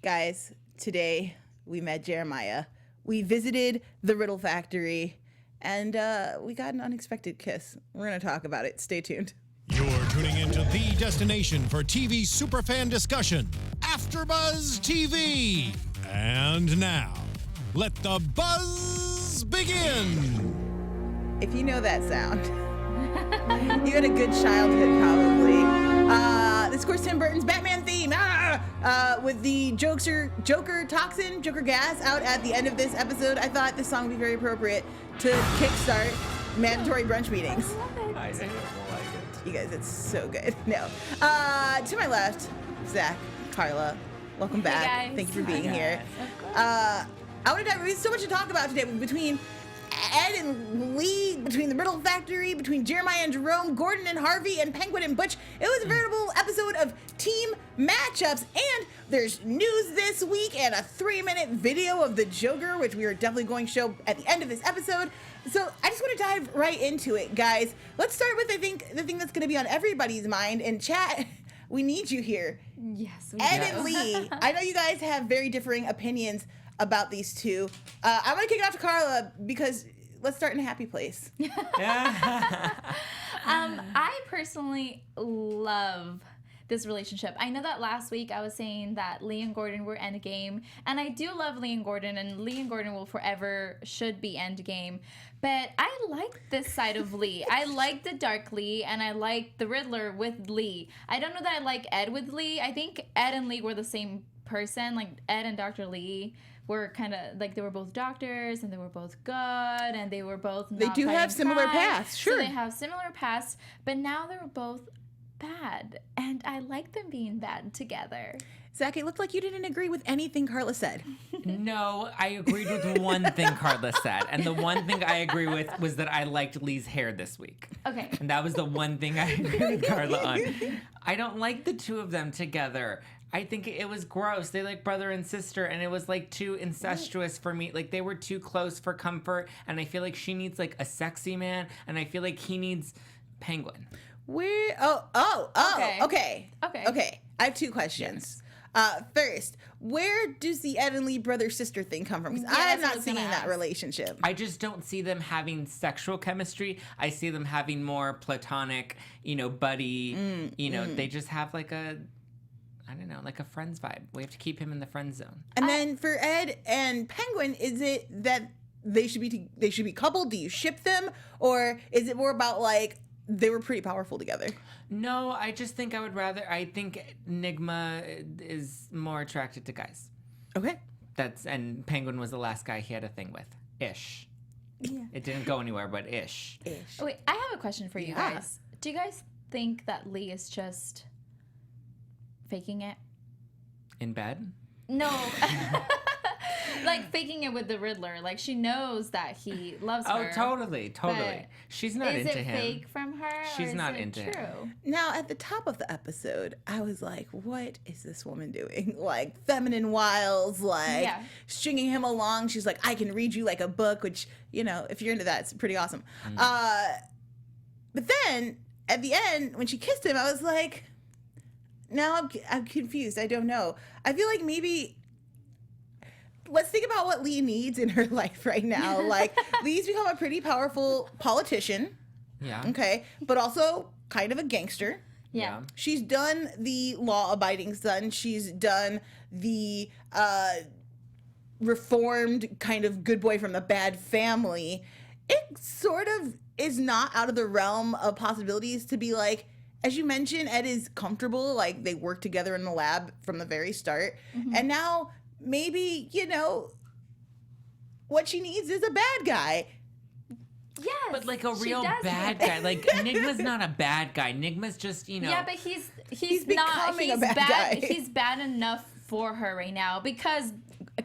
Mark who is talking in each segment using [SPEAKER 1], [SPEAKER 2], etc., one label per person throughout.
[SPEAKER 1] Guys, today we met Jeremiah. We visited the Riddle Factory, and we got an unexpected kiss. We're going to talk about it. Stay tuned.
[SPEAKER 2] You're tuning into the destination for TV superfan discussion, AFTERBUZZ TV. And now, let the buzz begin.
[SPEAKER 1] If you know that sound, you had a good childhood, probably. This, of course, Tim Burton's Batman theme, with the Joker gas out at the end of this episode. I thought this song would be very appropriate to kickstart mandatory brunch meetings.
[SPEAKER 3] I think we'll like it.
[SPEAKER 1] You guys, it's so good. No. To my left, Zach, Karla, welcome back.
[SPEAKER 4] Guys.
[SPEAKER 1] Thank you for being
[SPEAKER 4] Hi,
[SPEAKER 1] here.
[SPEAKER 4] guys.
[SPEAKER 1] I want to dive. There's so much to talk about today between Ed and Lee, between the Riddle Factory, between Jeremiah and Jerome, Gordon and Harvey, and Penguin and Butch. It was a veritable episode of team matchups, and there's news this week and a 3-minute video of the Joker, which we are definitely going to show at the end of this episode. So I just want to dive right into it, guys. Let's start with, I think, the thing that's going to be on everybody's mind. And chat, we need you here.
[SPEAKER 4] Yes, we
[SPEAKER 1] Ed
[SPEAKER 4] do.
[SPEAKER 1] and Lee, I know you guys have very differing opinions about these two. I'm going to kick it off to Karla because let's start in a happy place.
[SPEAKER 4] I personally love this relationship. I know that last week I was saying that Lee and Gordon were endgame, and I do love Lee and Lee and Gordon will forever should be endgame. But I like this side of Lee. I like the dark Lee, and I like the Riddler with Lee. I don't know that I like Ed with Lee. I think Ed and Lee were the same person. Like Ed and Dr. Lee were kind of like they were both doctors and they were both good and they were both
[SPEAKER 1] They do have similar paths, sure.
[SPEAKER 4] So they have similar paths, but now they're both bad, and I like them being bad together.
[SPEAKER 1] Zach, it looked like you didn't agree with anything Karla said.
[SPEAKER 3] No, I agreed with one thing Karla said, and the one thing I agree with was that I liked Lee's hair this week.
[SPEAKER 4] Okay.
[SPEAKER 3] And that was the one thing I agreed with Karla on. I don't like the two of them together. I think it was gross. They like brother and sister, and it was like too incestuous for me. Like they were too close for comfort, and I feel like she needs like a sexy man, and I feel like he needs Penguin.
[SPEAKER 1] Okay. I have two questions. First, where does the Ed and Lee brother-sister thing come from? Because I'm not seeing that relationship.
[SPEAKER 3] I just don't see them having sexual chemistry. I see them having more platonic, buddy, they just have like a, I don't know, like a friends vibe. We have to keep him in the friend zone.
[SPEAKER 1] And then for Ed and Penguin, is it that they should be coupled? Do you ship them? Or is it more about like, they were pretty powerful together?
[SPEAKER 3] No, I just think I think Enigma is more attracted to guys.
[SPEAKER 1] Okay.
[SPEAKER 3] And Penguin was the last guy he had a thing with. Ish.
[SPEAKER 1] Yeah.
[SPEAKER 3] It didn't go anywhere, but ish.
[SPEAKER 4] Oh, wait, I have a question for you guys. Do you guys think that Lee is just faking it?
[SPEAKER 3] In bed?
[SPEAKER 4] No. Like faking it with the Riddler. Like she knows that he loves her.
[SPEAKER 3] Oh, totally. She's not into him.
[SPEAKER 4] Is it fake from her?
[SPEAKER 3] She's not into
[SPEAKER 4] true?
[SPEAKER 3] him.
[SPEAKER 1] Now, at the top of the episode, I was like, what is this woman doing? Like, feminine wiles, like, stringing him along. She's like, I can read you like a book, which, if you're into that, it's pretty awesome. But then, at the end, when she kissed him, I was like, now I'm confused. I don't know. I feel like maybe... Let's think about what Lee needs in her life right now. Like, Lee's become a pretty powerful politician.
[SPEAKER 3] Yeah.
[SPEAKER 1] Okay. But also kind of a gangster.
[SPEAKER 4] Yeah.
[SPEAKER 1] She's done the law-abiding son. She's done the reformed kind of good boy from the bad family. It sort of is not out of the realm of possibilities to be like, as you mentioned, Ed is comfortable. Like, they work together in the lab from the very start. Mm-hmm. And now... maybe, what she needs is a bad guy.
[SPEAKER 4] Yes.
[SPEAKER 3] But like a real bad guy. Like Enigma's not a bad guy. Enigma's just,
[SPEAKER 4] Yeah, but he's
[SPEAKER 1] not. He's a bad guy.
[SPEAKER 4] He's bad enough for her right now because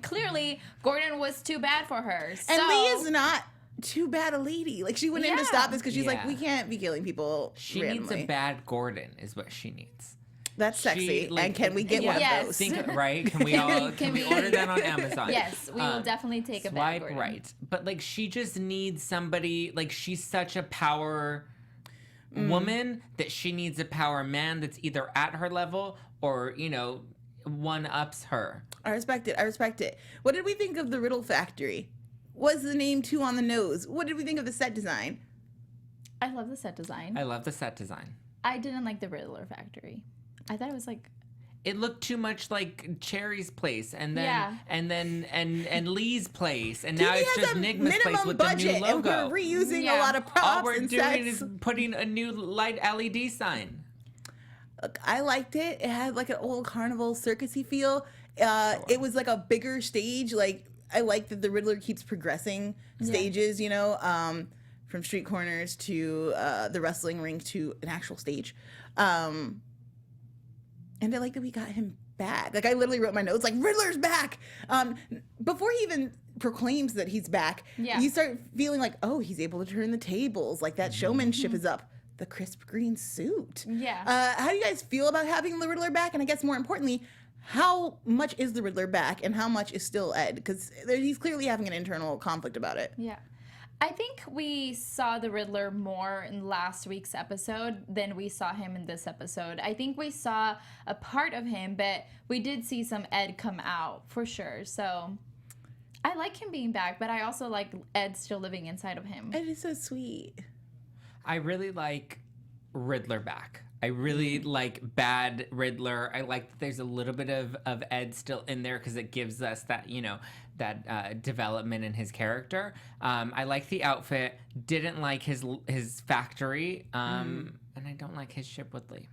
[SPEAKER 4] clearly Gordon was too bad for her.
[SPEAKER 1] And Lee is not too bad a lady. Like she went in to stop this because she's like, we can't be killing people.
[SPEAKER 3] She
[SPEAKER 1] randomly.
[SPEAKER 3] needs a bad Gordon is what she needs.
[SPEAKER 1] That's sexy. And can we get one of those?
[SPEAKER 3] Right? Can we all can we order that on Amazon?
[SPEAKER 4] Yes, we will definitely take a bad Gordon.
[SPEAKER 3] Right. But like she just needs somebody, like she's such a power woman that she needs a power man that's either at her level or, one-ups her.
[SPEAKER 1] I respect it. What did we think of the Riddle Factory? Was the name too on the nose? What did we think of the set design?
[SPEAKER 4] I love the set design.
[SPEAKER 3] I love the set design.
[SPEAKER 4] I didn't like the Riddler Factory. I thought it was like...
[SPEAKER 3] It looked too much like Cherry's place, and then Lee's place, and now it's just Nigma's place with the new logo.
[SPEAKER 1] And we're reusing a lot of props.
[SPEAKER 3] All we're
[SPEAKER 1] and
[SPEAKER 3] doing
[SPEAKER 1] sets.
[SPEAKER 3] is putting a new light LED sign.
[SPEAKER 1] Look, I liked it. It had like an old carnival circusy feel. It was like a bigger stage. Like I like that the Riddler keeps progressing stages. You know, from street corners to the wrestling ring to an actual stage. And I like that we got him back. Like I literally wrote my notes like Riddler's back. Before he even proclaims that he's back, you start feeling like, oh, he's able to turn the tables. Like that showmanship is up. The crisp green suit.
[SPEAKER 4] Yeah.
[SPEAKER 1] How do you guys feel about having the Riddler back? And I guess more importantly, how much is the Riddler back and how much is still Ed? Because he's clearly having an internal conflict about it.
[SPEAKER 4] Yeah. I think we saw the Riddler more in last week's episode than we saw him in this episode. I think we saw a part of him, but we did see some Ed come out for sure. So I like him being back, but I also like Ed still living inside of him.
[SPEAKER 1] Ed is so sweet.
[SPEAKER 3] I really like Riddler back. I really like bad Riddler. I like that there's a little bit of Ed still in there because it gives us that, you know, that development in his character. I like the outfit. Didn't like his factory. And I don't like his ship with Lee.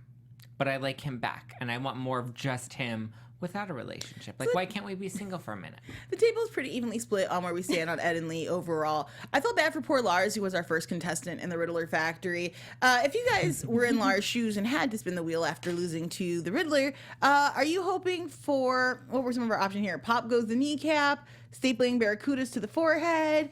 [SPEAKER 3] But I like him back. And I want more of just him without a relationship. Like, why can't we be single for a minute?
[SPEAKER 1] The table's pretty evenly split on where we stand on Ed and Lee overall. I felt bad for poor Lars, who was our first contestant in the Riddler Factory. If you guys were in Lars' shoes and had to spin the wheel after losing to the Riddler, are you hoping for, what were some of our options here? Pop goes the kneecap, stapling barracudas to the forehead,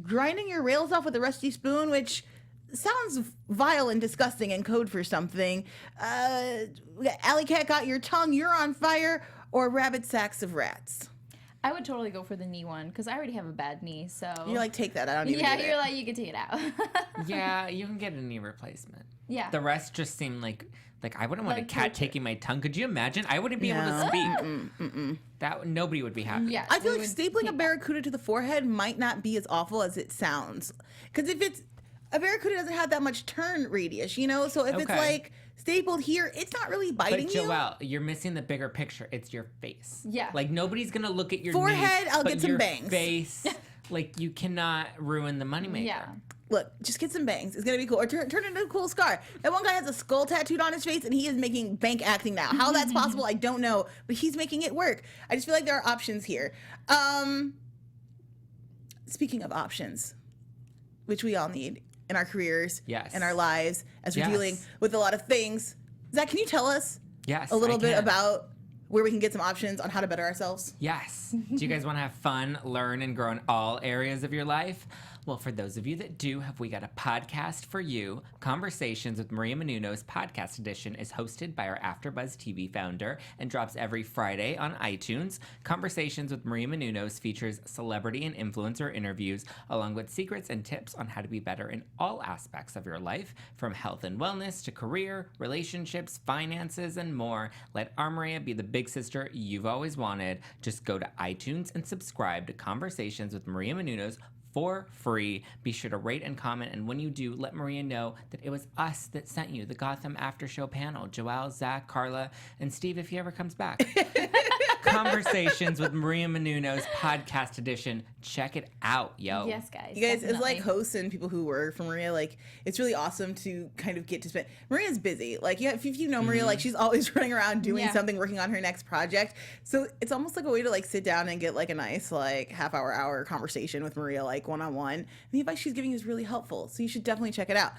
[SPEAKER 1] grinding your rails off with a rusty spoon, which sounds vile and disgusting and code for something. Alley Cat got your tongue, you're on fire, or rabbit sacks of rats.
[SPEAKER 4] I would totally go for the knee one because I already have a bad knee. So
[SPEAKER 1] you're like, take that. I don't need it.
[SPEAKER 4] Yeah, you're like, you can take it out.
[SPEAKER 3] Yeah, you can get a knee replacement.
[SPEAKER 4] Yeah.
[SPEAKER 3] The rest just seem like I wouldn't want a cat taking my tongue. Could you imagine? I wouldn't be able to speak. That nobody would be happy.
[SPEAKER 4] Yeah,
[SPEAKER 1] I feel like stapling a barracuda to the forehead might not be as awful as it sounds. Because if it's a barracuda doesn't have that much turn radius, you know? So if it's like stapled here, it's not really biting
[SPEAKER 3] you. But Joelle, you're missing the bigger picture. It's your face.
[SPEAKER 4] Yeah.
[SPEAKER 3] Like nobody's going to look at your
[SPEAKER 1] forehead,
[SPEAKER 3] knees,
[SPEAKER 1] I'll
[SPEAKER 3] but
[SPEAKER 1] get some
[SPEAKER 3] your
[SPEAKER 1] bangs.
[SPEAKER 3] Face, like you cannot ruin the moneymaker.
[SPEAKER 4] Yeah.
[SPEAKER 1] Look, just get some bangs. It's going to be cool. Or turn it into a cool scar. That one guy has a skull tattooed on his face, and he is making bank acting now. How that's possible, I don't know. But he's making it work. I just feel like there are options here. Speaking of options, which we all need in our careers, in our lives, as we're dealing with a lot of things. Zach, can you tell us a little bit about where we can get some options on how to better ourselves?
[SPEAKER 3] Yes. Do you guys want to have fun, learn, and grow in all areas of your life? Well, for those of you that do, have we got a podcast for you. Conversations with Maria Menounos podcast edition is hosted by our AfterBuzz TV founder and drops every Friday on iTunes. Conversations with Maria Menounos features celebrity and influencer interviews, along with secrets and tips on how to be better in all aspects of your life, from health and wellness to career, relationships, finances, and more. Let our Maria be the big sister you've always wanted. Just go to iTunes and subscribe to Conversations with Maria Menounos for free. Be sure to rate and comment, and when you do, let Maria know that it was us that sent you the Gotham After Show panel. Joelle, Zach, Karla, and Steve if he ever comes back. Conversations with Maria Menounos podcast edition. Check it out, yo.
[SPEAKER 4] Yes, guys.
[SPEAKER 1] You guys, it's like hosts and people who work for Maria, like, it's really awesome to kind of get to spend. Maria's busy. Like, if you know Maria, like, she's always running around doing something, working on her next project. So it's almost like a way to, like, sit down and get, like, a nice, like, hour conversation with Maria, like, one-on-one. And the advice she's giving you is really helpful. So you should definitely check it out.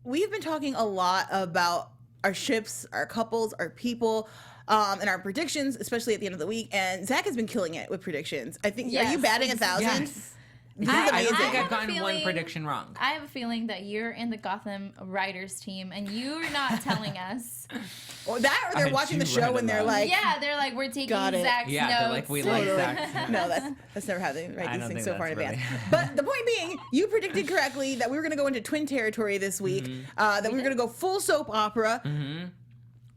[SPEAKER 1] We've been talking a lot about our ships, our couples, our people, and our predictions, especially at the end of the week. And Zach has been killing it with predictions. I think, are you batting 1,000?
[SPEAKER 3] Yes.
[SPEAKER 1] This is amazing.
[SPEAKER 3] I don't think I've gotten one prediction wrong.
[SPEAKER 4] I have a feeling that you're in the Gotham writers team and you're not telling us.
[SPEAKER 1] Or that, or they're watching the show and they're like,
[SPEAKER 4] they're like, we're taking Zach's notes.
[SPEAKER 3] They're like, we like Zach's notes.
[SPEAKER 1] No, that's never how they write these things so far in advance. But the point being, you predicted correctly that we were going to go into twin territory this week, that we were going to go full soap opera.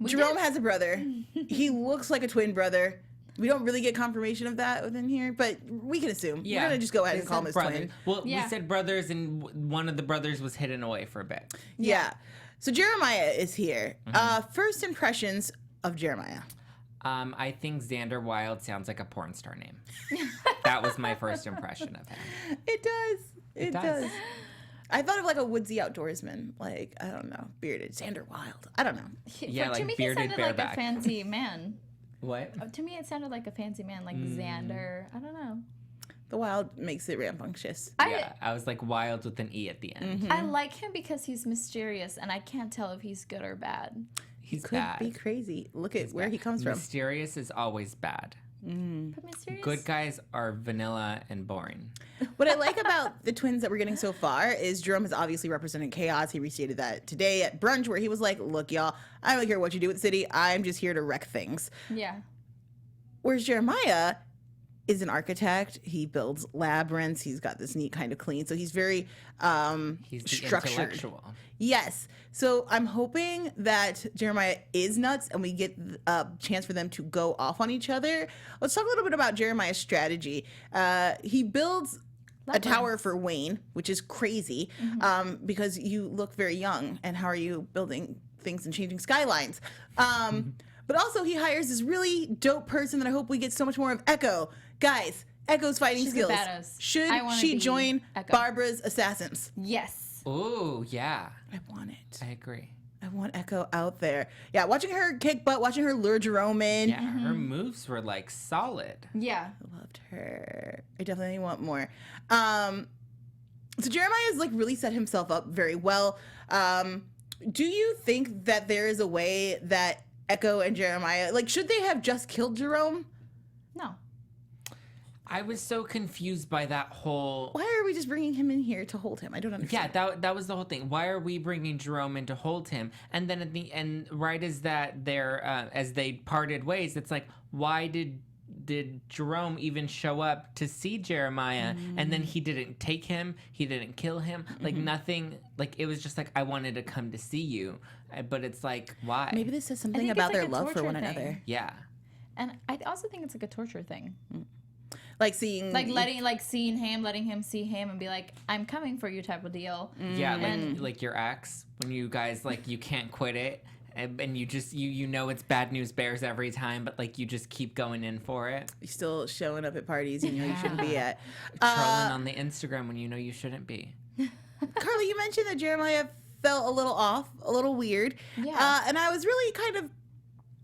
[SPEAKER 1] Jerome has a brother. He looks like a twin brother. We don't really get confirmation of that within here, but we can assume. Yeah. We're going to just go ahead and call him his twin.
[SPEAKER 3] Well, we said brothers, and one of the brothers was hidden away for a bit.
[SPEAKER 1] Yeah. So Jeremiah is here. First impressions of Jeremiah.
[SPEAKER 3] I think Xander Wilde sounds like a porn star name. That was my first impression of him.
[SPEAKER 1] It does. It does. I thought of like a woodsy outdoorsman, like, I don't know, bearded Xander Wilde. I don't know.
[SPEAKER 3] Yeah, like
[SPEAKER 4] to me,
[SPEAKER 3] bearded
[SPEAKER 4] he sounded
[SPEAKER 3] bareback.
[SPEAKER 4] like a fancy man.
[SPEAKER 3] What?
[SPEAKER 4] To me, it sounded like a fancy man, like Xander. I don't know.
[SPEAKER 1] The Wild makes it rambunctious.
[SPEAKER 3] I was like Wild with an E at the end.
[SPEAKER 4] I like him because he's mysterious, and I can't tell if he's good or bad.
[SPEAKER 3] He's
[SPEAKER 1] could
[SPEAKER 3] bad.
[SPEAKER 1] be crazy. Look at where he comes from.
[SPEAKER 3] Mysterious is always bad.
[SPEAKER 4] But mysterious?
[SPEAKER 3] Good guys are vanilla and boring.
[SPEAKER 1] What I like about the twins that we're getting so far is Jerome has obviously represented chaos. He restated that today at brunch where he was like, look, y'all, I don't really care what you do with the city. I'm just here to wreck things.
[SPEAKER 4] Yeah.
[SPEAKER 1] Whereas Jeremiah is an architect. He builds labyrinths. He's got this neat kind of clean. So he's very
[SPEAKER 3] He's the
[SPEAKER 1] structured.
[SPEAKER 3] intellectual.
[SPEAKER 1] Yes. So I'm hoping that Jeremiah is nuts and we get a chance for them to go off on each other. Let's talk a little bit about Jeremiah's strategy. He builds a tower for Wayne, which is crazy because you look very young. And how are you building things and changing skylines? But also he hires this really dope person that I hope we get so much more of, Echo. Guys, Echo's fighting
[SPEAKER 4] She's
[SPEAKER 1] skills.
[SPEAKER 4] a badass.
[SPEAKER 1] Should she join
[SPEAKER 4] Echo.
[SPEAKER 1] Barbara's assassins?
[SPEAKER 4] Yes.
[SPEAKER 3] Ooh, yeah.
[SPEAKER 1] I want it.
[SPEAKER 3] I agree.
[SPEAKER 1] I want Echo out there. Yeah, watching her kick butt, watching her lure Jerome in.
[SPEAKER 3] Yeah, her moves were like solid.
[SPEAKER 4] Yeah.
[SPEAKER 1] I loved her. I definitely want more. So Jeremiah has like really set himself up very well. Do you think that there is a way that Echo and Jeremiah, like, should they have just killed Jerome?
[SPEAKER 4] No.
[SPEAKER 3] I was so confused by that whole.
[SPEAKER 1] Why are we just bringing him in here to hold him? I don't understand.
[SPEAKER 3] Yeah, that was the whole thing. Why are we bringing Jerome in to hold him? And then at the end, right as that they're as they parted ways, it's like, why did Jerome even show up to see Jeremiah? And then he didn't take him, he didn't kill him, like nothing. Like it was just like, I wanted to come to see you, but it's like, why?
[SPEAKER 1] Maybe this says something about their love for one another.
[SPEAKER 3] Yeah.
[SPEAKER 4] And I also think it's like a torture thing.
[SPEAKER 1] Like seeing,
[SPEAKER 4] seeing him, letting him see him, and be like, "I'm coming for you," type of deal.
[SPEAKER 3] Yeah, like your ex, when you guys like you can't quit it, and you just you know it's bad news bears every time, but like you just keep going in for it.
[SPEAKER 1] You're still showing up at parties you know you shouldn't be at.
[SPEAKER 3] Trolling on the Instagram when you know you shouldn't be.
[SPEAKER 1] Karla, you mentioned that Jeremiah felt a little off, a little weird.
[SPEAKER 4] Yeah.
[SPEAKER 1] And I was really kind of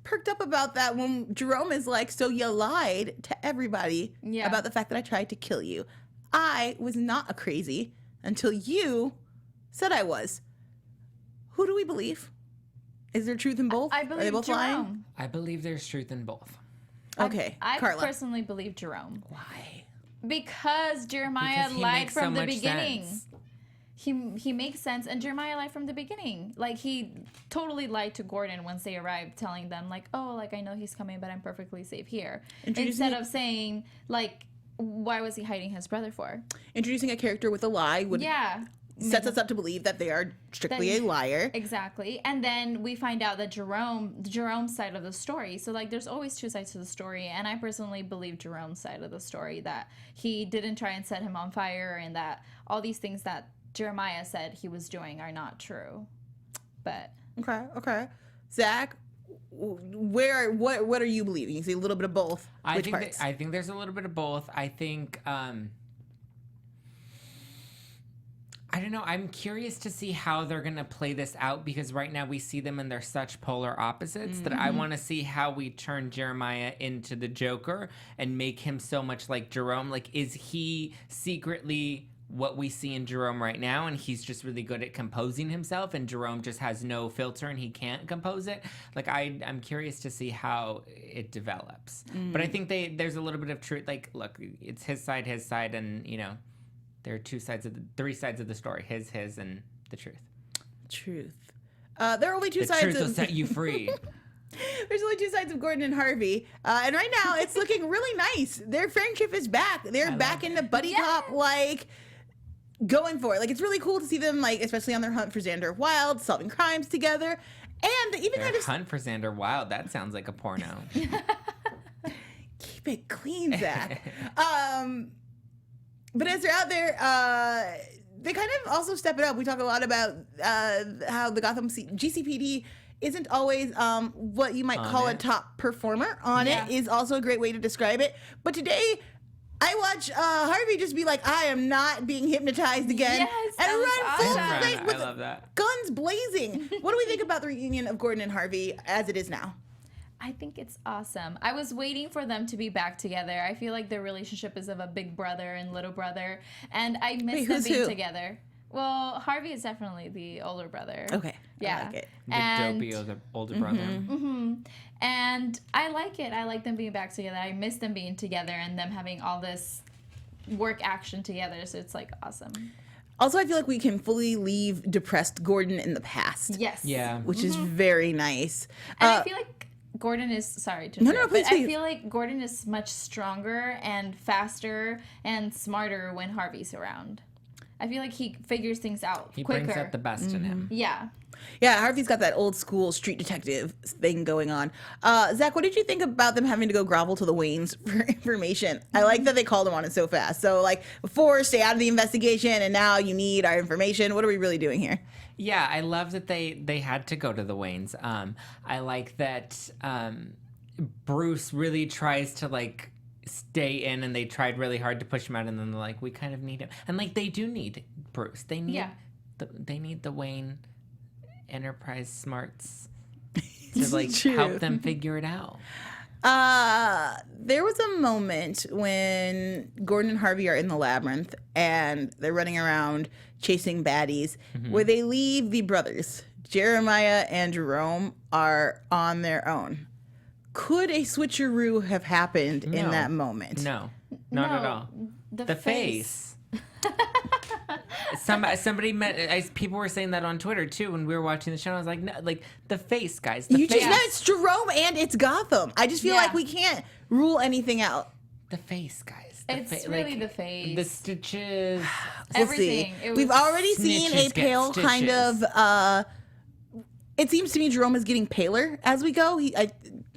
[SPEAKER 1] perked up about that when Jerome is like, so you lied to everybody about the fact that I tried to kill you. I was not a crazy until you said I was. Who do we believe? Is there truth in both?
[SPEAKER 4] I believe
[SPEAKER 1] Are they both
[SPEAKER 4] Jerome.
[SPEAKER 1] lying?
[SPEAKER 3] I believe there's truth in both.
[SPEAKER 1] Okay,
[SPEAKER 4] I
[SPEAKER 1] Karla.
[SPEAKER 4] personally believe Jerome.
[SPEAKER 1] Why?
[SPEAKER 4] Because Jeremiah
[SPEAKER 3] Because he
[SPEAKER 4] lied
[SPEAKER 3] makes so
[SPEAKER 4] from the
[SPEAKER 3] much
[SPEAKER 4] beginning.
[SPEAKER 3] sense.
[SPEAKER 4] He makes sense, and Jeremiah lied from the beginning. Like, he totally lied to Gordon once they arrived, telling them, like, oh, like, I know he's coming, but I'm perfectly safe here. Instead of saying, like, why was he hiding his brother for?
[SPEAKER 1] Introducing a character with a lie would sets us up to believe that they are strictly a liar.
[SPEAKER 4] Exactly. And then we find out that Jerome's side of the story. So, like, there's always two sides to the story, and I personally believe Jerome's side of the story, that he didn't try and set him on fire, and that all these things that Jeremiah said he was doing are not true. But
[SPEAKER 1] okay. Zach, what are you believing? You say a little bit of both.
[SPEAKER 3] I
[SPEAKER 1] Which parts?
[SPEAKER 3] I think there's a little bit of both. I think I don't know. I'm curious to see how they're going to play this out, because right now we see them and they're such polar opposites that I want to see how we turn Jeremiah into the Joker and make him so much like Jerome. Like, is he secretly what we see in Jerome right now, and he's just really good at composing himself, and Jerome just has no filter and he can't compose it? Like, I'm curious to see how it develops. But I think there's a little bit of truth. Like, look, it's his side, and you know, there are three sides of the story: his, and the truth.
[SPEAKER 1] Truth. There are only two sides.
[SPEAKER 3] The truth will set you free.
[SPEAKER 1] There's only two sides of Gordon and Harvey, and right now it's looking really nice. Their friendship is back. They're back in the buddy cop, like, going for it. Like, it's really cool to see them, like, especially on their hunt for Xander Wilde, solving crimes together. And even
[SPEAKER 3] Their
[SPEAKER 1] kind of
[SPEAKER 3] hunt for Xander Wild. That sounds like a porno.
[SPEAKER 1] keep it clean, Zach. But as they're out there, they kind of also step it up. We talk a lot about how the GCPD isn't always what you might call a top performer. It is also a great way to describe it. But today, I watch Harvey just be like, I am not being hypnotized again.
[SPEAKER 4] Yes,
[SPEAKER 1] and run full
[SPEAKER 3] awesome.
[SPEAKER 1] speed with
[SPEAKER 3] I love that.
[SPEAKER 1] guns blazing. What do we think about the reunion of Gordon and Harvey as it is now?
[SPEAKER 4] I think it's awesome. I was waiting for them to be back together. I feel like their relationship is of a big brother and little brother, and I miss them being together. Well, Harvey is definitely the older brother.
[SPEAKER 1] Okay.
[SPEAKER 4] Yeah.
[SPEAKER 1] I like it.
[SPEAKER 3] The older brother.
[SPEAKER 4] Mm-hmm. And I like it. I like them being back together. I miss them being together and them having all this work action together. So it's like awesome.
[SPEAKER 1] Also, I feel like we can fully leave depressed Gordon in the past.
[SPEAKER 4] Yes.
[SPEAKER 3] Yeah.
[SPEAKER 1] Which is very nice.
[SPEAKER 4] And I feel like Gordon is, sorry to interrupt, but I feel like Gordon is much stronger and faster and smarter when Harvey's around. I feel like he figures things out quicker.
[SPEAKER 3] He brings out the best in him.
[SPEAKER 4] Yeah.
[SPEAKER 1] Yeah, Harvey's got that old school street detective thing going on. Zach, what did you think about them having to go grovel to the Waynes for information? I like that they called him on it so fast. So, like, before, stay out of the investigation, and now you need our information. What are we really doing here?
[SPEAKER 3] Yeah, I love that they had to go to the Waynes. I like that Bruce really tries to, like, stay in, and they tried really hard to push him out, and then they're like, we kind of need him. And, like, they do need Bruce. They need they need the Wayne Enterprise smarts to, like, help them figure it out.
[SPEAKER 1] There was a moment when Gordon and Harvey are in the labyrinth and they're running around chasing baddies where they leave the brothers. Jeremiah and Jerome are on their own. Could a switcheroo have happened in that moment?
[SPEAKER 3] No, not at all. The face. Somebody people were saying that on Twitter too when we were watching the show. I was like, no, like the face, guys. The face.
[SPEAKER 1] Just know it's Jerome and it's Gotham. I just feel like we can't rule anything out.
[SPEAKER 3] The face, guys.
[SPEAKER 4] It's really the face.
[SPEAKER 3] The stitches.
[SPEAKER 4] Everything.
[SPEAKER 1] We've already seen a pale kind of. It seems to me Jerome is getting paler as we go.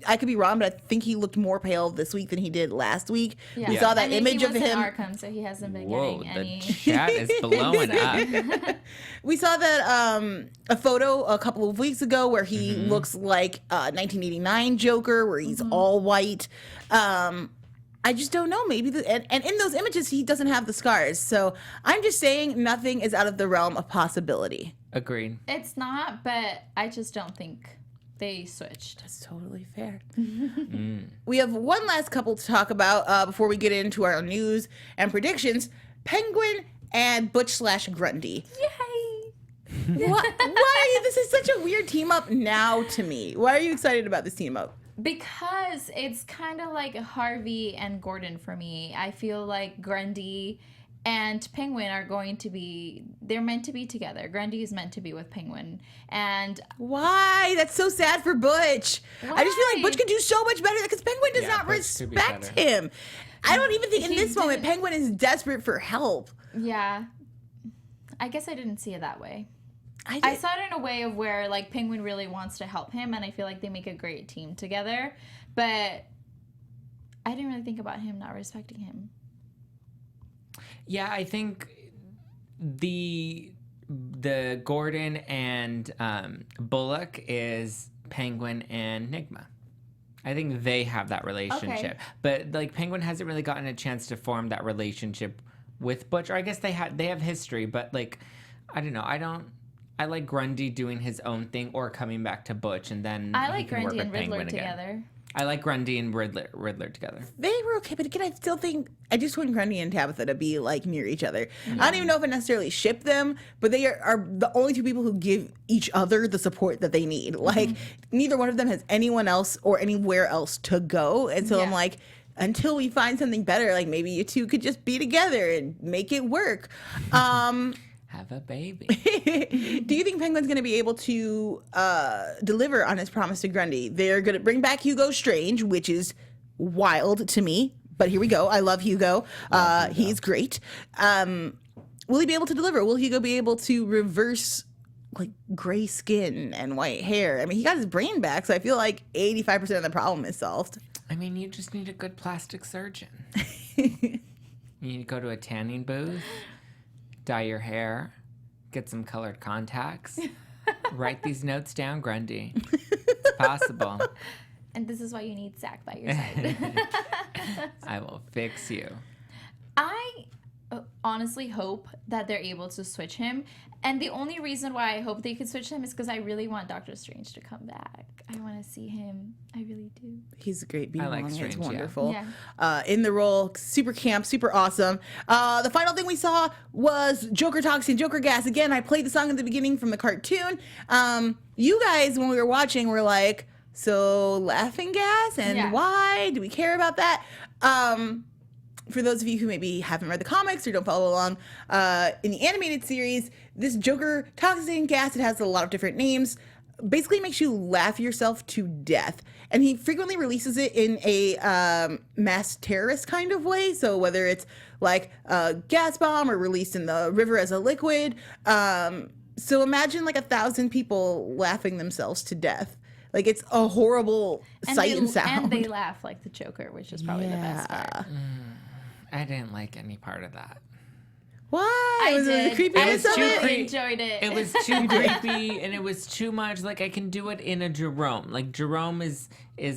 [SPEAKER 1] I could be wrong, but I think he looked more pale this week than he did last week. Yeah. We saw that image of him.
[SPEAKER 4] He was in Arkham, so he hasn't been getting any.
[SPEAKER 3] The chat is blowing up.
[SPEAKER 1] We saw that a photo a couple of weeks ago where he looks like 1989 Joker, where he's all white. I just don't know. Maybe and in those images he doesn't have the scars. So I'm just saying nothing is out of the realm of possibility.
[SPEAKER 3] Agreed.
[SPEAKER 4] It's not, but I just don't think they switched.
[SPEAKER 1] That's totally fair. We have one last couple to talk about before we get into our news and predictions. Penguin and Butch/Grundy.
[SPEAKER 4] Yay!
[SPEAKER 1] Why? This is such a weird team up now to me. Why are you excited about this team up?
[SPEAKER 4] Because it's kind of like Harvey and Gordon for me. I feel like Grundy and Penguin are they're meant to be together. Grundy is meant to be with Penguin. And
[SPEAKER 1] why? That's so sad for Butch.
[SPEAKER 4] Why?
[SPEAKER 1] I just feel like Butch could do so much better because Penguin does not respect him. I don't even think in this moment Penguin is desperate for help.
[SPEAKER 4] Yeah. I guess I didn't see it that way. I saw it in a way of where, like, Penguin really wants to help him, and I feel like they make a great team together. But I didn't really think about him not respecting him.
[SPEAKER 3] Yeah, I think the Gordon and Bullock is Penguin and Nigma. I think they have that relationship. Okay. But, like, Penguin hasn't really gotten a chance to form that relationship with Butch. Or I guess they have history, but, like, I don't know. I like Grundy doing his own thing or coming back to Butch, and then
[SPEAKER 4] I like Grundy and Riddler together.
[SPEAKER 3] I like Grundy and Riddler together.
[SPEAKER 1] They were okay, but again, I just want Grundy and Tabitha to be, like, near each other. Yeah. I don't even know if I necessarily ship them, but they are the only two people who give each other the support that they need. Like, neither one of them has anyone else or anywhere else to go, and so I'm like, until we find something better, like, maybe you two could just be together and make it work.
[SPEAKER 3] Have a baby.
[SPEAKER 1] Do you think Penguin's going to be able to deliver on his promise to Grundy? They're going to bring back Hugo Strange, which is wild to me. But here we go. I love Hugo. He's great. Will he be able to deliver? Will Hugo be able to reverse like gray skin and white hair. I mean, he got his brain back, so I feel like 85% of the problem is solved.
[SPEAKER 3] I mean, you just need a good plastic surgeon. You need to go to a tanning booth, dye your hair, get some colored contacts, write these notes down, Grundy. It's possible.
[SPEAKER 4] And this is why you need Zack by your side.
[SPEAKER 3] I will fix you.
[SPEAKER 4] I honestly hope that they're able to switch him. And the only reason why I hope they could switch him is because I really want Doctor Strange to come back. I want to see him. I really do.
[SPEAKER 1] He's great.
[SPEAKER 3] I like Strange,
[SPEAKER 1] It's wonderful.
[SPEAKER 4] Yeah.
[SPEAKER 1] In the role, super camp, super awesome. The final thing we saw was Joker Toxin, Joker Gas. Again, I played the song at the beginning from the cartoon. You guys, when we were watching, were like, so laughing gas? And why? Do we care about that? For those of you who maybe haven't read the comics or don't follow along, in the animated series, this Joker Toxin Gas, it has a lot of different names, basically makes you laugh yourself to death. And he frequently releases it in a mass terrorist kind of way. So whether it's like a gas bomb or released in the river as a liquid. So imagine like 1,000 people laughing themselves to death. Like, it's a horrible sight and sound.
[SPEAKER 4] And they laugh like the Joker, which is probably the best part.
[SPEAKER 3] I didn't like any part of that.
[SPEAKER 1] Why?
[SPEAKER 4] Was it
[SPEAKER 1] creepy?
[SPEAKER 4] I really enjoyed it.
[SPEAKER 3] It was too creepy, and it was too much. Like, I can do it in a Jerome. Like, Jerome is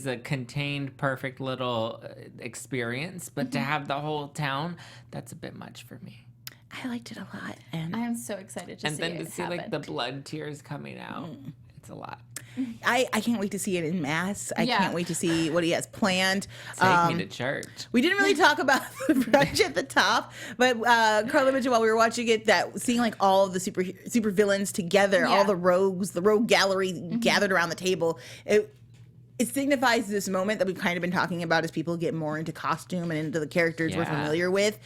[SPEAKER 3] a contained, perfect little experience, but to have the whole town, that's a bit much for me.
[SPEAKER 1] I liked it a lot. And
[SPEAKER 4] I am so excited to see it.
[SPEAKER 3] And then to see, like, the blood tears coming out, it's a lot.
[SPEAKER 1] I can't wait to see it in mass. I can't wait to see what he has planned.
[SPEAKER 3] Take me to church.
[SPEAKER 1] We didn't really talk about the brunch at the top, but Karla mentioned while we were watching it that seeing like all of the super villains together, all the rogues, the rogue gallery gathered around the table, it signifies this moment that we've kind of been talking about as people get more into costume and into the characters we're familiar with.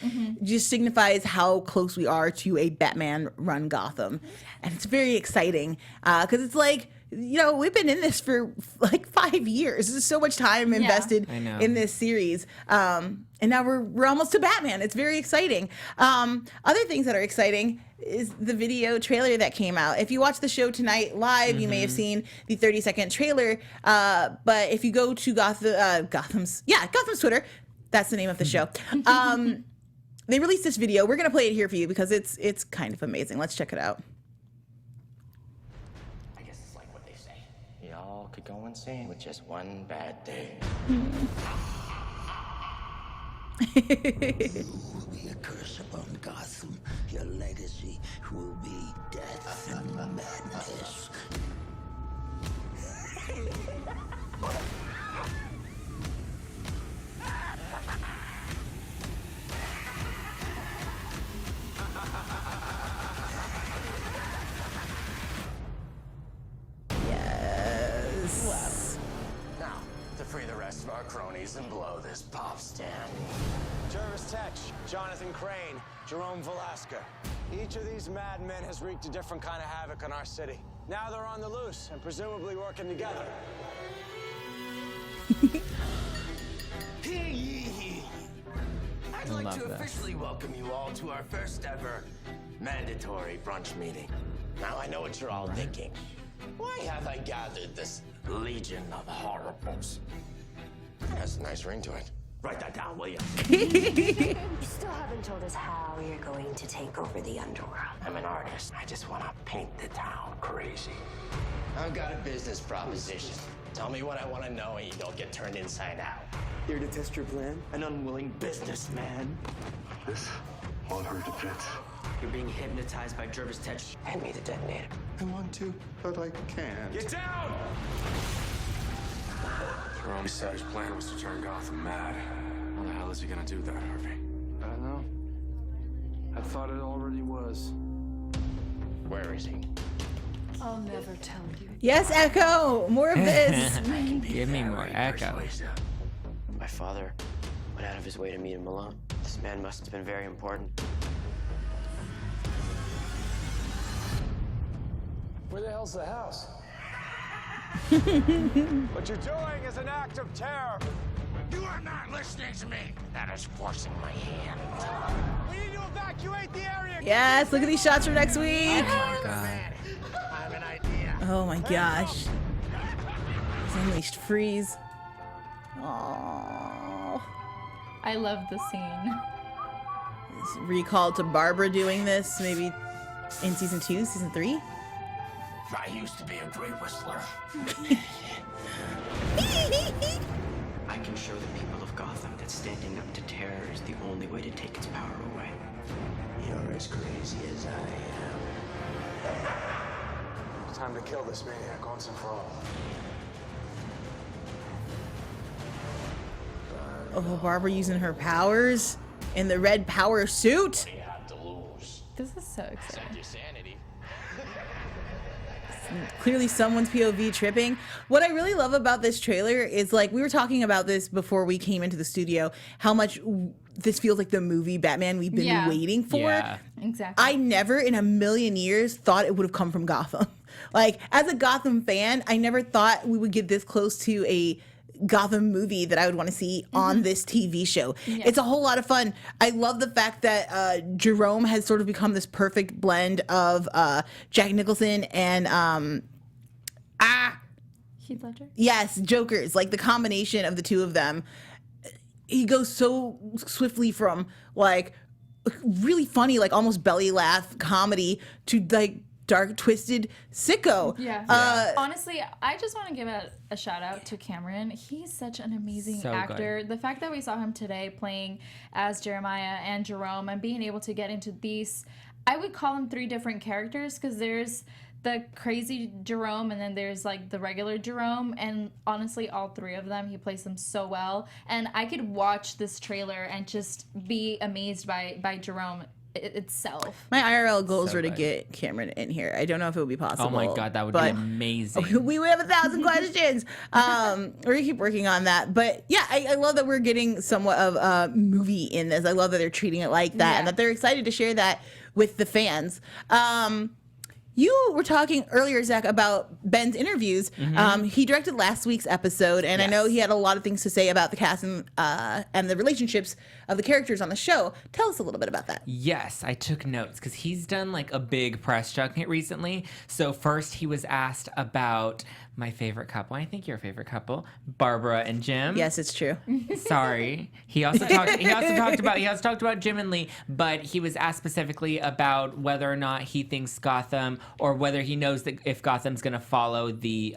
[SPEAKER 1] Just signifies how close we are to a Batman-run Gotham. And it's very exciting because it's like, you know, we've been in this for like 5 years. There's so much time invested in this series. And now we're almost to Batman. It's very exciting. Other things that are exciting is the video trailer that came out. If you watch the show tonight live, you may have seen the 30-second trailer. But if you go to Gotham's Twitter, that's the name of the show. They released this video. We're going to play it here for you because it's kind of amazing. Let's check it out.
[SPEAKER 5] Could go insane with just one bad day.
[SPEAKER 6] You will be a curse upon Gotham. Your legacy will be death and madness.
[SPEAKER 5] Free the rest of our cronies and blow this pop stand.
[SPEAKER 7] Jervis Tech, Jonathan Crane, Jerome Velasca. Each of these madmen has wreaked a different kind of havoc on our city. Now they're on the loose and presumably working together.
[SPEAKER 5] Hear ye, hear ye. I'd like to officially welcome you all to our first ever mandatory brunch meeting. Now I know what you're all thinking. Why have I gathered this legion of horribles? It has a nice ring to it. Write that down, will you?
[SPEAKER 8] You still haven't told us how you're going to take over the underworld.
[SPEAKER 5] I'm an artist. I just want to paint the town crazy. I've got a business proposition. Tell me what I want to know and you don't get turned inside out.
[SPEAKER 7] Here to test your plan?
[SPEAKER 5] An unwilling businessman.
[SPEAKER 9] This won't hurt a bit.
[SPEAKER 5] You're being hypnotized by Jervis Tech. Hand me the detonator.
[SPEAKER 9] I want to, but I can't.
[SPEAKER 7] Get down!
[SPEAKER 9] Jerome said his plan was to turn Gotham mad. How the hell is he gonna do that, Harvey?
[SPEAKER 7] I don't know. I thought it already was.
[SPEAKER 5] Where is he?
[SPEAKER 8] I'll never tell you.
[SPEAKER 1] Yes, Echo! More of this!
[SPEAKER 3] Give me more Echo.
[SPEAKER 5] My father went out of his way to meet him alone. This man must have been very important.
[SPEAKER 7] Where the hell's the house? What you're doing is an act of terror.
[SPEAKER 5] You are not listening to me. That is forcing my hand.
[SPEAKER 7] We need to evacuate the area.
[SPEAKER 1] Yes, look at these shots for next week.
[SPEAKER 3] Oh my God.
[SPEAKER 5] I
[SPEAKER 1] Oh my gosh. He's unleashed Freeze. Oh.
[SPEAKER 4] I love the scene.
[SPEAKER 1] This recall to Barbara doing this, maybe in season 2, season 3.
[SPEAKER 5] I used to be a great whistler.
[SPEAKER 10] I can show the people of Gotham that standing up to terror is the only way to take its power away.
[SPEAKER 5] You're as crazy as I am.
[SPEAKER 7] It's time to kill this maniac once and for all.
[SPEAKER 1] Oh, Barbara using her powers in the red power suit.
[SPEAKER 5] You have to lose.
[SPEAKER 4] This is so exciting.
[SPEAKER 5] Your sanity.
[SPEAKER 1] Clearly someone's POV tripping. What I really love about this trailer is, like, we were talking about this before we came into the studio, how much this feels like the movie Batman we've been waiting for.
[SPEAKER 3] Yeah.
[SPEAKER 4] Exactly.
[SPEAKER 1] I never in a million years thought it would have come from Gotham. Like, as a Gotham fan, I never thought we would get this close to a Gotham movie that I would want to see on this TV show.
[SPEAKER 4] Yeah.
[SPEAKER 1] It's a whole lot of fun. I love the fact that Jerome has sort of become this perfect blend of Jack Nicholson and
[SPEAKER 4] Heath Ledger?
[SPEAKER 1] yes, Jokers. Like, the combination of the two of them. He goes so swiftly from, like, really funny, like almost belly laugh comedy to, like, dark, twisted sicko.
[SPEAKER 4] Yeah. Honestly, I just want to give a shout out to Cameron. He's such an amazing
[SPEAKER 3] So
[SPEAKER 4] actor. The fact that we saw him today playing as Jeremiah and Jerome and being able to get into these, I would call them 3 different characters, because there's the crazy Jerome and then there's like the regular Jerome, and honestly all 3 of them, he plays them so well. And I could watch this trailer and just be amazed by Jerome itself.
[SPEAKER 1] My IRL goals
[SPEAKER 3] So
[SPEAKER 1] were to
[SPEAKER 3] good.
[SPEAKER 1] get Cameron in here. I don't know if it would be possible.
[SPEAKER 3] Oh my God, that would be
[SPEAKER 1] but
[SPEAKER 3] amazing.
[SPEAKER 1] we would have 1,000 questions. We're gonna keep working on that. But yeah, I love that we're getting somewhat of a movie in this. I love that they're treating it like that, and that they're excited to share that with the fans. You were talking earlier, Zach, about Ben's interviews. He directed last week's episode, and I know he had a lot of things to say about the cast and the relationships of the characters on the show. Tell us a little bit about that.
[SPEAKER 3] Yes, I took notes because he's done like a big press junket recently. So first he was asked about my favorite couple. I think your favorite couple, Barbara and Jim.
[SPEAKER 1] Yes, it's true.
[SPEAKER 3] Sorry. He also talked about Jim and Lee, but he was asked specifically about whether or not he thinks Gotham, or whether he knows that if Gotham's going to follow the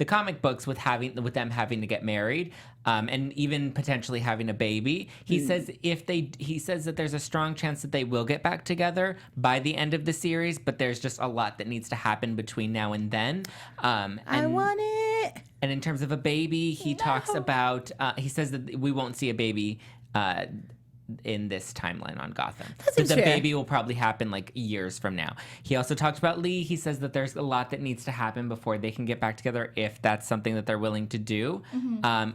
[SPEAKER 3] comic books with them having to get married. And even potentially having a baby. He says that there's a strong chance that they will get back together by the end of the series, but there's just a lot that needs to happen between now and then.
[SPEAKER 1] I want it.
[SPEAKER 3] And in terms of a baby, he talks about, he says that we won't see a baby in this timeline on Gotham. That the baby will probably happen like years from now. He also talked about Lee. He says that there's a lot that needs to happen before they can get back together, if that's something that they're willing to do.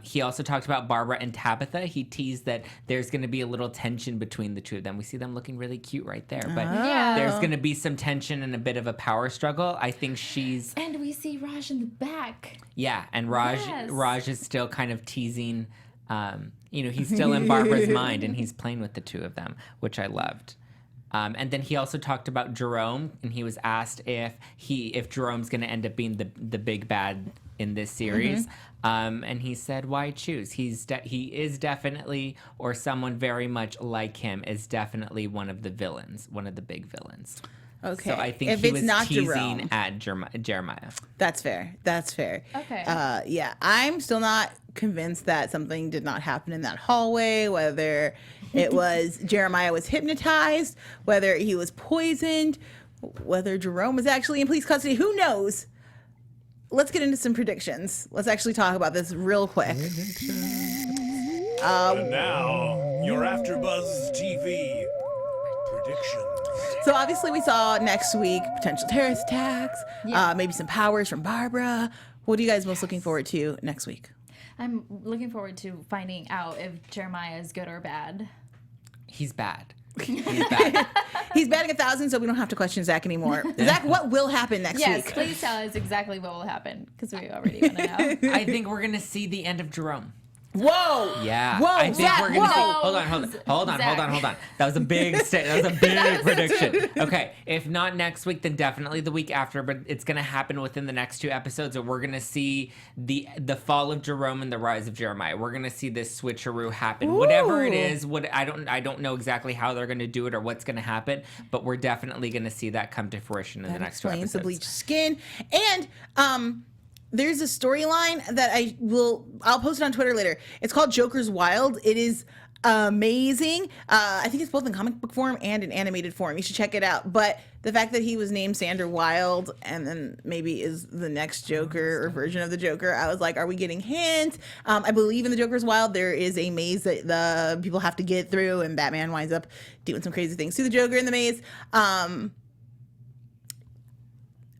[SPEAKER 3] He also talked about Barbara and Tabitha. He teased that there's going to be a little tension between the two of them. We see them looking really cute right there, but there's going to be some tension and a bit of a power struggle. I think she's...
[SPEAKER 4] And we see Raj in the back.
[SPEAKER 3] Yeah, and Raj is still kind of teasing... he's still in Barbara's mind, and he's playing with the two of them, which I loved. And then he also talked about Jerome, and he was asked if Jerome's going to end up being the big bad in this series. And he said, why choose? He is definitely, or someone very much like him, is definitely one of the villains, one of the big villains.
[SPEAKER 1] Okay.
[SPEAKER 3] So I think
[SPEAKER 1] if
[SPEAKER 3] he
[SPEAKER 1] it's
[SPEAKER 3] was
[SPEAKER 1] not
[SPEAKER 3] teasing
[SPEAKER 1] Jerome.
[SPEAKER 3] at Jeremiah.
[SPEAKER 1] That's fair.
[SPEAKER 4] Okay.
[SPEAKER 1] Yeah, I'm still not convinced that something did not happen in that hallway, whether it was Jeremiah was hypnotized, whether he was poisoned, whether Jerome was actually in police custody. Who knows? Let's get into some predictions. Let's actually talk about this real quick.
[SPEAKER 2] And now, your AfterBuzz TV predictions.
[SPEAKER 1] So obviously we saw next week potential terrorist attacks, maybe some powers from Barbara. What are you guys most looking forward to next week?
[SPEAKER 4] I'm looking forward to finding out if Jeremiah is good or bad.
[SPEAKER 3] He's bad. He's bad.
[SPEAKER 1] He's batting 1,000, so we don't have to question Zach anymore. Zach, what will happen next week?
[SPEAKER 4] Yes, please tell us exactly what will happen, because we already want to know.
[SPEAKER 3] I think we're going to see the end of Jerome.
[SPEAKER 1] Whoa.
[SPEAKER 3] Yeah.
[SPEAKER 1] Whoa.
[SPEAKER 3] I think
[SPEAKER 1] Zach,
[SPEAKER 3] we're gonna see.
[SPEAKER 1] whoa.
[SPEAKER 3] Hold on. That was a big that was a big prediction. Okay. If not next week, then definitely the week after. But it's gonna happen within the next 2 episodes, and we're gonna see the fall of Jerome and the rise of Jeremiah. We're gonna see this switcheroo happen.
[SPEAKER 1] Ooh.
[SPEAKER 3] Whatever it is, I don't know exactly how they're gonna do it or what's gonna happen, but we're definitely gonna see that come to fruition in the next 2 episodes.
[SPEAKER 1] The bleached skin. And there's a storyline that I'll post it on Twitter later. It's called Joker's Wild. It is amazing. I think it's both in comic book form and in animated form. You should check it out. But the fact that he was named Sander Wilde and then maybe is the next Joker or version of the Joker, I was like, are we getting hints? I believe in the Joker's Wild there is a maze that the people have to get through, and Batman winds up doing some crazy things to the Joker in the maze.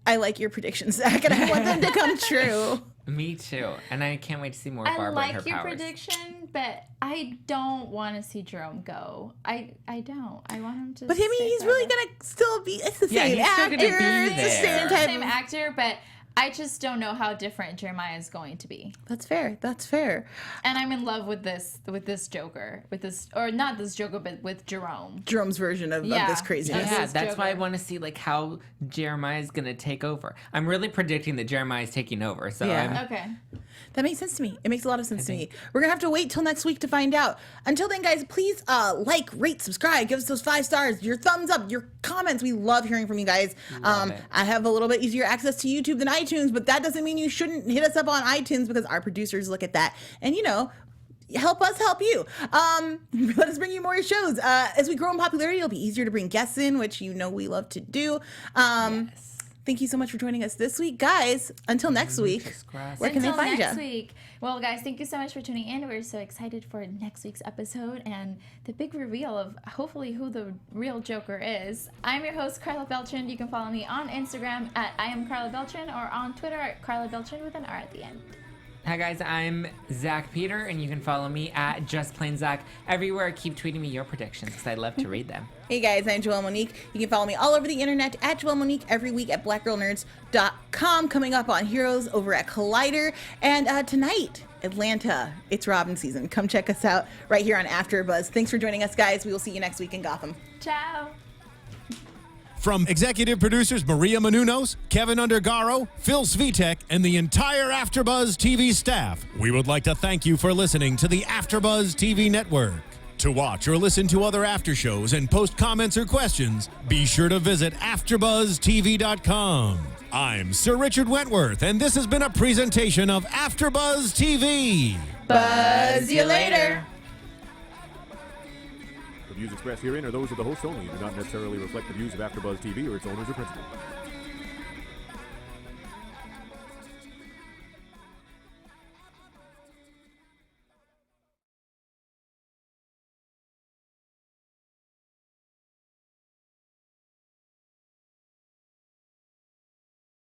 [SPEAKER 1] I like your predictions, Zach, and I want them to come true.
[SPEAKER 3] Me too. And I can't wait to see more of Barbara and her powers.
[SPEAKER 4] I like your prediction, but I don't want to see Jerome go. I don't. I want him to.
[SPEAKER 1] But I mean, he's really gonna still be. It's the same actor. It's the
[SPEAKER 4] same actor, but I just don't know how different Jeremiah is going to be.
[SPEAKER 1] That's fair. That's fair.
[SPEAKER 4] And I'm in love with this Joker, or not this Joker, but with Jerome.
[SPEAKER 1] Jerome's version of this craziness.
[SPEAKER 3] Yeah, that's why I want to see like how Jeremiah is gonna take over. I'm really predicting that Jeremiah is taking over. So
[SPEAKER 4] okay.
[SPEAKER 1] That makes sense to me. It makes a lot of sense to me. We're gonna have to wait till next week to find out. Until then, guys, please like, rate, subscribe, give us those 5 stars, your thumbs up, your comments. We love hearing from you guys. I have a little bit easier access to YouTube than iTunes, but that doesn't mean you shouldn't hit us up on iTunes because our producers look at that and help us help you. Let us bring you more shows. As we grow in popularity, it'll be easier to bring guests in, which we love to do. Yes. Thank you so much for joining us this week, guys. Until next week, where can they find you?
[SPEAKER 4] Until next week. Well, guys, thank you so much for tuning in. We're so excited for next week's episode and the big reveal of hopefully who the real Joker is. I'm your host, Karla Beltran. You can follow me on Instagram at I am Karla Beltran or on Twitter at Karla Beltran with an R at the end.
[SPEAKER 3] Hi guys, I'm Zack Peters, and you can follow me at Just Plain Zack everywhere. Keep tweeting me your predictions because I love to read them.
[SPEAKER 1] Hey guys, I'm Joelle Monique. You can follow me all over the internet at Joelle Monique every week at blackgirlnerds.com. Coming up on Heroes over at Collider. And tonight, Atlanta, it's Robin season. Come check us out right here on AfterBuzz. Thanks for joining us, guys. We will see you next week in Gotham.
[SPEAKER 4] Ciao.
[SPEAKER 11] From executive producers Maria Menounos, Kevin Undergaro, Phil Svitek, and the entire AfterBuzz TV staff, we would like to thank you for listening to the AfterBuzz TV network. To watch or listen to other after shows and post comments or questions, be sure to visit AfterBuzzTV.com. I'm Sir Richard Wentworth, and this has been a presentation of AfterBuzz TV.
[SPEAKER 1] Buzz you later.
[SPEAKER 12] The views expressed herein are those of the hosts only and do not necessarily reflect the views of AfterBuzz TV or its owners or principals.